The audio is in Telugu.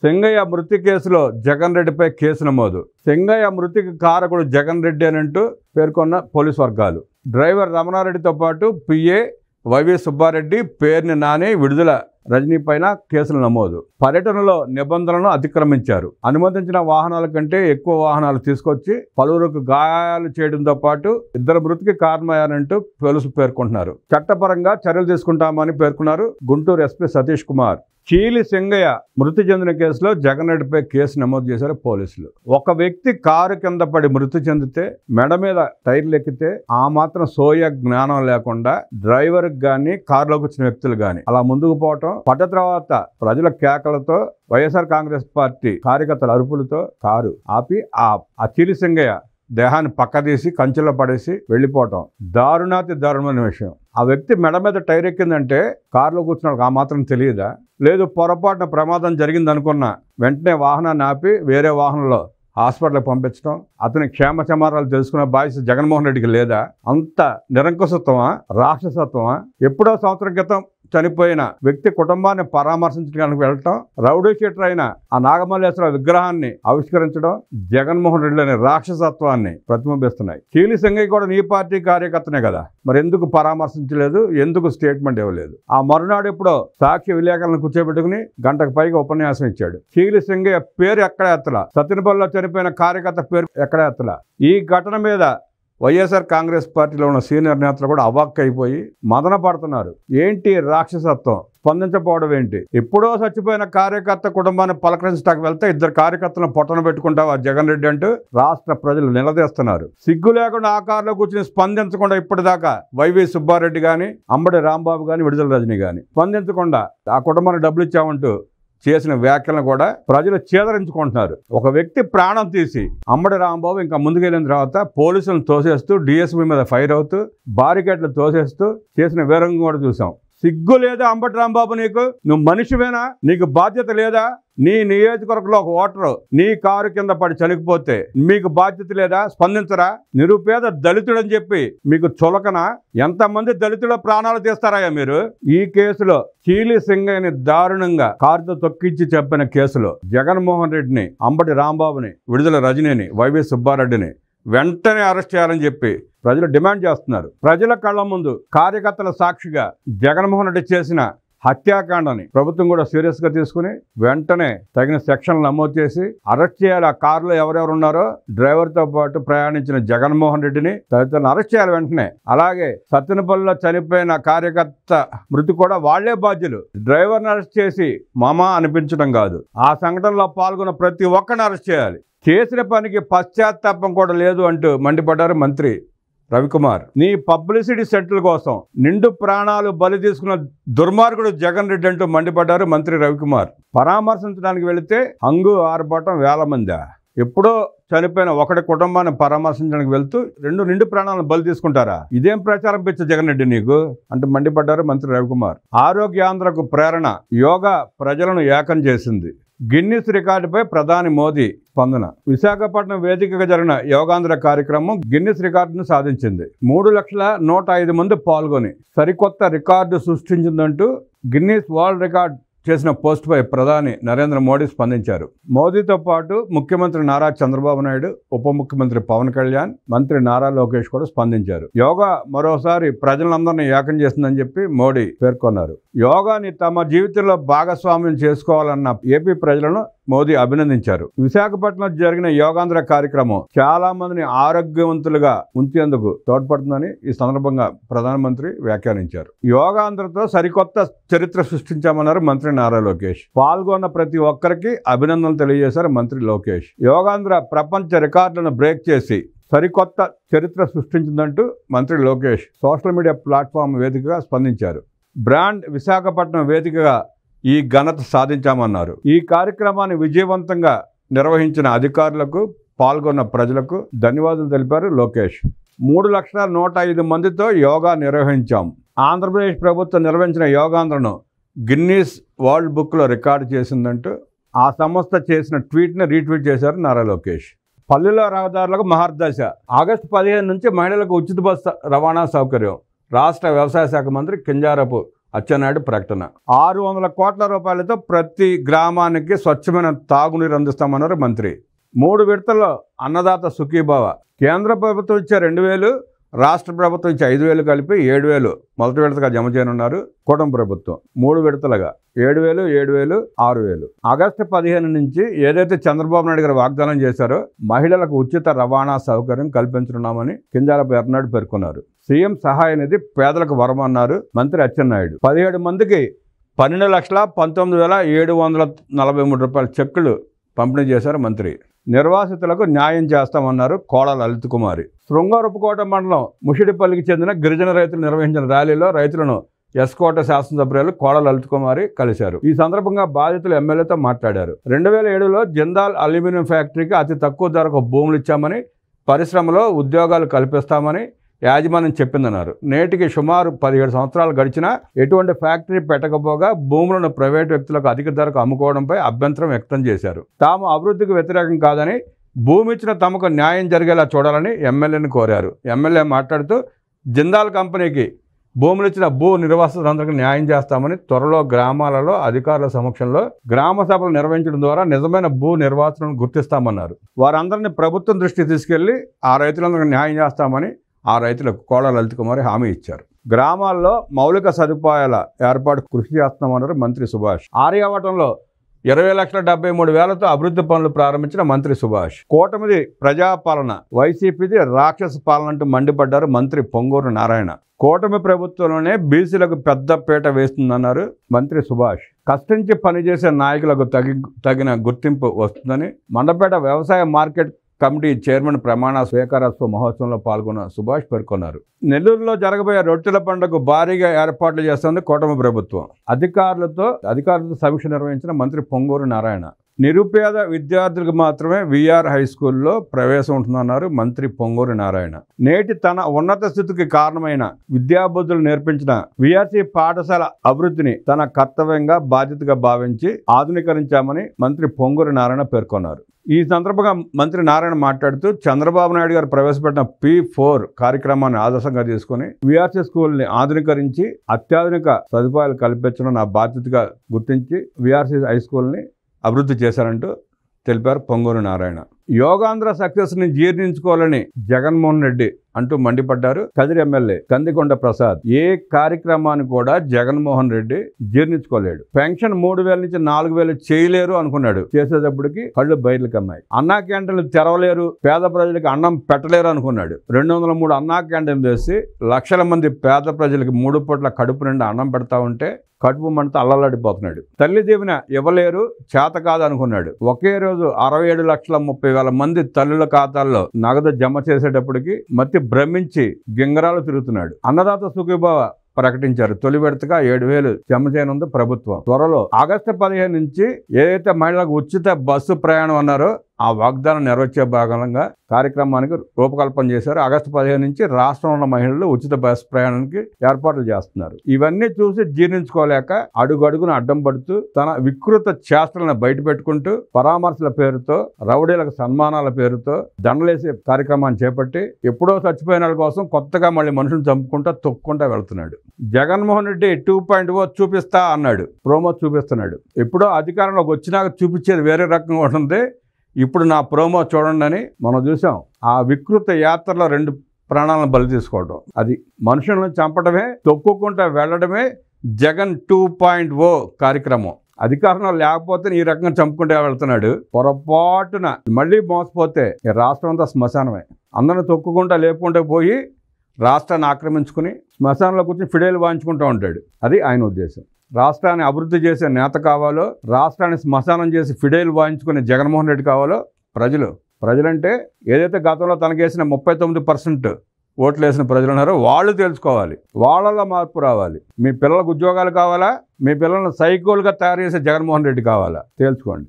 సింగయ్య మృతి కేసులో జగన్ రెడ్డిపై కేసు నమోదు. సింగయ్య మృతికి కారకుడు జగన్ రెడ్డి అనంటూ పేర్కొన్న పోలీసు వర్గాలు. డ్రైవర్ రమణారెడ్డితో పాటు పిఏ వైవి సుబ్బారెడ్డి, పేర్ని నాని, విడుదల రజనీ పైన కేసులు నమోదు. పర్యటనలో నిబంధనలను అతిక్రమించారు. అనుమతించిన వాహనాల కంటే ఎక్కువ వాహనాలు తీసుకొచ్చి పలువురికి గాయాలు చేయడంతో పాటు 2 మృతికి కారణమయ్యారంటూ పోలీసులు పేర్కొంటున్నారు. చట్టపరంగా చర్యలు తీసుకుంటామని పేర్కొన్నారు గుంటూరు ఎస్పీ సతీష్ కుమార్. చీలి సింగయ్య మృతి చెందిన కేసులో జగన్ రెడ్డిపై కేసు నమోదు చేశారు పోలీసులు. ఒక వ్యక్తి కారు కింద పడి మృతి చెందితే, మెడ మీద టైర్లు ఎక్కితే ఆ మాత్రం సోయ జ్ఞానం లేకుండా డ్రైవర్కి కానీ కారులోకి వచ్చిన వ్యక్తులు కానీ అలా ముందుకు పోవటం, పడ్డ తర్వాత ప్రజల కేకలతో వైఎస్ఆర్ కాంగ్రెస్ పార్టీ కార్యకర్తల అరుపులతో కారు ఆపి ఆ చీలి సింగయ్య దేహాన్ని పక్కదీసి కంచెలో పడేసి వెళ్ళిపోవటం దారుణాతి దారుణమైన విషయం. ఆ వ్యక్తి మెడ మీద టైర్ ఎక్కిందంటే కారులో కూర్చున్నాడు, ఆ మాత్రం తెలియదా? లేదు పొరపాటున ప్రమాదం జరిగింది అనుకున్న వెంటనే వాహనాన్ని ఆపి వేరే వాహనంలో హాస్పిటల్కి పంపించడం, అతని క్షేమ సమాచారాలు తెలుసుకున్న బాధ్యత జగన్మోహన్ రెడ్డికి లేదా? అంత నిరంకుశత్వమా, రాక్షసత్వమా? ఎప్పుడో సంవత్సరం క్రితం చనిపోయిన వ్యక్తి కుటుంబాన్ని పరామర్శించడానికి వెళ్ళటం, రౌడీ షీటర్ అయిన ఆ నాగమల్లేశ్వర విగ్రహాన్ని ఆవిష్కరించడం జగన్మోహన్ రెడ్డి అనే రాక్షసత్వాన్ని ప్రతిబింబిస్తున్నాయి. చీలి సింగయ్య కూడా నీ పార్టీ కార్యకర్తనే కదా, మరి ఎందుకు పరామర్శించలేదు? ఎందుకు స్టేట్మెంట్ ఇవ్వలేదు? ఆ మరునాడు ఎప్పుడో సాక్షి విలేకరులను కూర్చోబెట్టుకుని గంటకు పైగా ఉపన్యాసం ఇచ్చాడు. చీలి సింగయ్య పేరు ఎక్కడ ఎత్తలా, సత్యనపల్లిలో చనిపోయిన కార్యకర్త పేరు ఎక్కడ ఎత్తలా. ఈ ఘటన మీద వైఎస్ఆర్ కాంగ్రెస్ పార్టీలో ఉన్న సీనియర్ నేతలు కూడా అవాక్కైపోయి మదన పడుతున్నారు. ఏంటి రాక్షసత్వం? స్పందించకపోవడం ఏంటి? ఎప్పుడో చచ్చిపోయిన కార్యకర్త కుటుంబాన్ని పలకరించడానికి వెళ్తే 2 కార్యకర్తలను పొట్టన పెట్టుకుంటావు ఆ జగన్ రెడ్డి అంటూ రాష్ట్ర ప్రజలు నిలదీస్తున్నారు. సిగ్గు లేకుండా ఆ కారులో కూర్చుని స్పందించకుండా ఇప్పటిదాకా వైవి సుబ్బారెడ్డి కానీ, అంబటి రాంబాబు కానీ, విడుదల రజనీ కానీ స్పందించకుండా ఆ కుటుంబానికి డబ్బులు ఇచ్చామంటూ చేసిన వ్యాఖ్యలను కూడా ప్రజలు చేదరించుకుంటున్నారు. ఒక వ్యక్తి ప్రాణం తీసి అంబటి రాంబాబు ఇంకా ముందుకెళ్ళిన తర్వాత పోలీసులను తోసేస్తూ, డిఎస్పీ మీద ఫైర్ అవుతూ, బారికేట్లు తోసేస్తూ చేసిన వీరంగం కూడా చూసాం. సిగ్గు లేదా అంబటి రాంబాబు? నీకు నువ్వు మనిషివేనా? నీకు బాధ్యత లేదా? నీ నియోజకవర్గంలో ఒక ఓటరు నీ కారు కింద పడి చనిపోతే మీకు బాధ్యత లేదా? స్పందించరా? నిరుపేద దళితుడని చెప్పి మీకు చులకన? ఎంతమంది దళితుల ప్రాణాలు తీస్తారయ్యా మీరు? ఈ కేసులో చీలి సింగయ్యని దారుణంగా కారుతో తొక్కించి చెప్పిన కేసులో జగన్మోహన్ రెడ్డిని, అంబటి రాంబాబుని, విడుదల రజనీని, వైవి సుబ్బారెడ్డిని వెంటనే అరెస్ట్ చేయాలని చెప్పి ప్రజలు డిమాండ్ చేస్తున్నారు. ప్రజల కళ్ళ ముందు కార్యకర్తల సాక్షిగా జగన్మోహన్ రెడ్డి చేసిన హత్యాకాండని ప్రభుత్వం కూడా సీరియస్ గా తీసుకుని వెంటనే తగిన సెక్షన్లు నమోదు చేసి అరెస్ట్ చేయాలి. ఆ కారులో ఎవరెవరు ఉన్నారో డ్రైవర్ తో పాటు ప్రయాణించిన జగన్మోహన్ రెడ్డిని తదితరులను అరెస్ట్ చేయాలి వెంటనే. అలాగే సత్తెనపల్లిలో చనిపోయిన కార్యకర్త మృతి కూడా వాళ్లే బాధ్యులు. డ్రైవర్ని అరెస్ట్ చేసి మామా అనిపించడం కాదు, ఆ సంఘటనలో పాల్గొన్న ప్రతి ఒక్కరిని అరెస్ట్ చేయాలి. చేసిన పనికి పశ్చాత్తాపం కూడా లేదు అంటూ మండిపడ్డారు మంత్రి రవికుమార్. నీ పబ్లిసిటీ సెంట్ల కోసం నిండు ప్రాణాలు బలి తీసుకున్న దుర్మార్గుడు జగన్ రెడ్డి అంటూ మండిపడ్డారు మంత్రి రవికుమార్. పరామర్శించడానికి వెళితే హంగు ఆర్భాటం వేల మందా? ఎప్పుడో చనిపోయిన ఒకటి కుటుంబాన్ని పరామర్శించడానికి వెళ్తూ 2 నిండు ప్రాణాలను బలి తీసుకుంటారా? ఇదేం ప్రచారం పిచ్చ జగన్ రెడ్డి నీకు అంటూ మండిపడ్డారు మంత్రి రవికుమార్. ఆరోగ్యాంధ్రకు ప్రేరణ, యోగా ప్రజలను ఏకం చేసింది. గిన్నిస్ రికార్డుపై ప్రధాని మోదీ స్పందన. విశాఖపట్నం వేదికగా జరిగిన యోగాంధ్ర కార్యక్రమం గిన్నిస్ రికార్డును సాధించింది. 3,01,05 మంది పాల్గొని సరికొత్త రికార్డు సృష్టించిందంటూ గిన్నిస్ వరల్డ్ రికార్డ్ చేసిన పోస్టుపై ప్రధాని నరేంద్ర మోడీ స్పందించారు. మోదీతో పాటు ముఖ్యమంత్రి నారా చంద్రబాబు నాయుడు, ఉప ముఖ్యమంత్రి పవన్ కళ్యాణ్, మంత్రి నారా లోకేష్ కూడా స్పందించారు. యోగా మరోసారి ప్రజలందరినీ ఏకం చేసిందని చెప్పి మోడీ పేర్కొన్నారు. యోగాని తమ జీవితంలో భాగస్వామ్యం చేసుకోవాలన్న ఏపీ ప్రజలను మోదీ అభినందించారు. విశాఖపట్నంలో జరిగిన యోగాంధ్ర కార్యక్రమం చాలా మందిని ఆరోగ్యవంతులుగా ఉంచేందుకు తోడ్పడుతుందని ఈ సందర్భంగా ప్రధానమంత్రి వ్యాఖ్యానించారు. యోగాంధ్రతో సరికొత్త చరిత్ర సృష్టించామన్నారు మంత్రి నారా లోకేష్. పాల్గొన్న ప్రతి ఒక్కరికి అభినందనలు తెలియజేశారు మంత్రి లోకేష్. యోగాంధ్ర ప్రపంచ రికార్డులను బ్రేక్ చేసి సరికొత్త చరిత్ర సృష్టించిందంటూ మంత్రి లోకేష్ సోషల్ మీడియా ప్లాట్ఫామ్ వేదికగా స్పందించారు. బ్రాండ్ విశాఖపట్నం వేదికగా ఈ ఘనత సాధించామన్నారు. ఈ కార్యక్రమాన్ని విజయవంతంగా నిర్వహించిన అధికారులకు, పాల్గొన్న ప్రజలకు ధన్యవాదాలు తెలిపారు లోకేష్. 3,01,05 మందితో యోగా నిర్వహించాం. ఆంధ్రప్రదేశ్ ప్రభుత్వం నిర్వహించిన యోగాంధ్రను గిన్నీస్ వరల్డ్ బుక్లో రికార్డు చేసిందంటూ ఆ సంస్థ చేసిన ట్వీట్ని రీట్వీట్ చేశారు నారా లోకేష్. పల్లెల రహదారులకు మహర్దశ. ఆగస్టు 15 నుంచి మహిళలకు ఉచిత బస్సు రవాణా సౌకర్యం. రాష్ట్ర వ్యవసాయ శాఖ మంత్రి కింజారపు అచ్చెన్నాయుడు ప్రకటన. 600 కోట్ల రూపాయలతో ప్రతి గ్రామానికి స్వచ్ఛమైన తాగునీరు అందిస్తామన్నారు మంత్రి. 3 విడతల్లో అన్నదాత సుఖీభావ. కేంద్ర ప్రభుత్వం ఇచ్చే 2,000, రాష్ట్ర ప్రభుత్వం ఇచ్చే 5,000 కలిపి 7,000 మొదటి విడతగా జమ చేయనున్నారు కూటమి ప్రభుత్వం. 3 విడతలుగా 7,000, 7,000, 6,000. ఆగస్టు 15 నుంచి ఏదైతే చంద్రబాబు నాయుడు గారు వాగ్దానం చేశారో మహిళలకు ఉచిత రవాణా సౌకర్యం కల్పించనున్నామని కింజారపు ఎర్రనాయుడు పేర్కొన్నారు. సీఎం సహాయ నిధి పేదలకు వరమన్నారు మంత్రి అచ్చెన్నాయుడు. 17 మందికి 12,19,743 రూపాయల చెక్కులు పంపిణీ చేశారు మంత్రి. నిర్వాసితులకు న్యాయం చేస్తామన్నారు కోడ లలిత్ కుమారి. శృంగారపుకోట మండలం ముషిడిపల్లికి చెందిన గిరిజన రైతులు నిర్వహించిన ర్యాలీలో రైతులను ఎస్కోట శాసనసభ్యులు కోడ లలిత్ కుమారి కలిశారు. ఈ సందర్భంగా బాధితులు ఎమ్మెల్యేతో మాట్లాడారు. 2007లో జిందాల్ అల్యూమినియం ఫ్యాక్టరీకి అతి తక్కువ ధరకు భూములు ఇచ్చామని, పరిశ్రమలో ఉద్యోగాలు కల్పిస్తామని యాజమాన్యం చెప్పిందన్నారు. నేటికి సుమారు 17 సంవత్సరాలు గడిచినా ఎటువంటి ఫ్యాక్టరీ పెట్టకపోగా భూములను ప్రైవేటు వ్యక్తులకు అధిక ధరకు అమ్ముకోవడంపై అభ్యంతరం వ్యక్తం చేశారు. తాము అభివృద్ధికి వ్యతిరేకం కాదని, భూమి ఇచ్చిన తమకు న్యాయం జరిగేలా చూడాలని ఎమ్మెల్యేని కోరారు. ఎమ్మెల్యే మాట్లాడుతూ జిందాల్ కంపెనీకి భూములు ఇచ్చిన భూ నిర్వాసితులందరికీ న్యాయం చేస్తామని, త్వరలో గ్రామాలలో అధికారుల సమక్షంలో గ్రామ సభలు నిర్వహించడం ద్వారా నిజమైన భూ నిర్వాసులను గుర్తిస్తామన్నారు. వారందరినీ ప్రభుత్వం దృష్టికి తీసుకెళ్లి ఆ రైతులందరికీ న్యాయం చేస్తామని ఆ రైతులకు కోడ లలిత్ కుమారి హామీ ఇచ్చారు. గ్రామాల్లో మౌలిక సదుపాయాల ఏర్పాటు కృషి చేస్తామన్నారు మంత్రి సుభాష్. ఆర్యావటంలో 20,73,000తో అభివృద్ధి పనులు ప్రారంభించిన మంత్రి సుభాష్. కూటమిది ప్రజాపాలన, వైసీపీది రాక్షస పాలన అంటూ మండిపడ్డారు మంత్రి పొంగూరు నారాయణ. కూటమి ప్రభుత్వంలోనే బీసీలకు పెద్ద పీట వేస్తుందన్నారు మంత్రి సుభాష్. కష్టించి పనిచేసే నాయకులకు తగిన గుర్తింపు వస్తుందని మండపేట వ్యవసాయ మార్కెట్ కమిటీ చైర్మన్ ప్రమాణ స్వీకారోత్సవ మహోత్సవంలో పాల్గొన్న సుభాష్ పేర్కొన్నారు. నెల్లూరులో జరగబోయే రొట్టెల పండుగకు భారీగా ఏర్పాట్లు చేస్తోంది కూటమి ప్రభుత్వం. అధికారులతో సమీక్ష నిర్వహించిన మంత్రి పొంగూరు నారాయణ. నిరుపేద విద్యార్థులకు మాత్రమే విఆర్ హై స్కూల్లో ప్రవేశం ఉంటుందన్నారు మంత్రి పొంగూరు నారాయణ. నేటి తన ఉన్నత స్థితికి కారణమైన విద్యాబుద్ధులు నేర్పించిన విఆర్సీ పాఠశాల అభివృద్ధిని తన కర్తవ్యంగా బాధ్యతగా భావించి ఆధునీకరించామని మంత్రి పొంగూరు నారాయణ పేర్కొన్నారు. ఈ సందర్భంగా మంత్రి నారాయణ మాట్లాడుతూ చంద్రబాబు నాయుడు గారు ప్రవేశపెట్టిన P4 కార్యక్రమాన్ని ఆదర్శంగా తీసుకుని విఆర్సీ స్కూల్ని ఆధునీకరించి అత్యాధునిక సదుపాయాలు కల్పించడం నా బాధ్యతగా గుర్తించి విఆర్సీ హై స్కూల్ని అభివృద్ధి చేశారంటూ తెలిపారు పొంగూరు నారాయణ. యోగాంధ్ర సక్సెస్ని జీర్ణించుకోవాలని జగన్మోహన్ రెడ్డి అంటూ మండిపడ్డారు కదిరి ఎమ్మెల్యే కందికొండ ప్రసాద్. ఏ కార్యక్రమాన్ని కూడా జగన్మోహన్ రెడ్డి జీర్ణించుకోలేడు. పెన్షన్ 3,000 నుంచి 4,000 చేయలేరు అనుకున్నాడు. చేసేటప్పటికి కళ్ళు బయటకు అమ్మాయి. అన్నా క్యాంటీన్లు తెరవలేరు, పేద ప్రజలకు అన్నం పెట్టలేరు అనుకున్నాడు. 203 అన్నా క్యాంటీన్లు చేసి లక్షల మంది పేద ప్రజలకు 3 పూట్ల కడుపు నిండా అన్నం పెడతా ఉంటే కడుపు మంట అల్లలాడిపోతున్నాడు. తల్లి దీవెన ఇవ్వలేరు, చేత కాదు అనుకున్నాడు. ఒకే రోజు 67,30,000 మంది తల్లుల ఖాతాల్లో నగదు జమ చేసేటప్పటికి మతి భ్రమించి గింగరాలు తిరుగుతున్నాడు. అన్నదాత సుఖీభావ ప్రకటించారు. తొలి విడతగా 7,000 జమ చేయనుంది ప్రభుత్వం. త్వరలో ఆగస్టు 15 నుంచి ఏదైతే మహిళలకు ఉచిత బస్సు ప్రయాణం అన్నారో ఆ వాగ్దానం నెరవేర్చే భాగంగా కార్యక్రమానికి రూపకల్పన చేశారు. ఆగస్టు 15 నుంచి రాష్ట్రంలో ఉన్న మహిళలు ఉచిత బస్సు ప్రయాణానికి ఏర్పాట్లు చేస్తున్నారు. ఇవన్నీ చూసి జీర్ణించుకోలేక అడుగడుగున అడ్డం పడుతూ తన వికృత చేష్టలను బయట పెట్టుకుంటూ పరామర్శల పేరుతో, రౌడీలకు సన్మానాల పేరుతో దండలేసే కార్యక్రమాన్ని చేపట్టి ఎప్పుడో చచ్చిపోయిన వాళ్ళ కోసం కొత్తగా మళ్ళీ మనుషులు చంపుకుంటా తొక్కుంటా వెళ్తున్నాడు. జగన్మోహన్ రెడ్డి 2.0 చూపిస్తా అన్నాడు. ప్రోమో చూపిస్తున్నాడు. ఎప్పుడో అధికారంలోకి వచ్చినాక చూపించేది వేరే రకంగా ఉంటుంది. ఇప్పుడు నా ప్రోమో చూడండి అని మనం చూసాం. ఆ వికృత యాత్రలో 2 ప్రాణాలను బలి తీసుకోవడం, అది మనుషులను చంపడమే, తొక్కుకుంటా వెళ్ళడమే జగన్ 2.0 కార్యక్రమం. అధికారంలో లేకపోతే ఈ రకంగా చంపుకుంటే వెళ్తున్నాడు. పొరపాటున మళ్ళీ మోసపోతే రాష్ట్రం అంతా శ్మశానమే. అందరిని తొక్కుకుంటా లేపుకుంటూ పోయి రాష్ట్రాన్ని ఆక్రమించుకుని శ్మశానంలో కూర్చొని ఫిడేలు వాయించుకుంటూ ఉంటాడు. అది ఆయన ఉద్దేశం. రాష్ట్రాన్ని అభివృద్ధి చేసే నేత కావాలో, రాష్ట్రాన్ని శ్మశానం చేసి ఫిడేలు వాయించుకునే జగన్మోహన్ రెడ్డి కావాలో ప్రజలంటే ఏదైతే గతంలో తనకేసిన 39% ఓట్లు వేసిన ప్రజలు ఉన్నారో వాళ్ళు తెలుసుకోవాలి. వాళ్ళలో మార్పు రావాలి. మీ పిల్లలకు ఉద్యోగాలు కావాలా, మీ పిల్లలను సైకోలుగా తయారు చేసే జగన్మోహన్ రెడ్డి కావాలా, తేల్చుకోండి.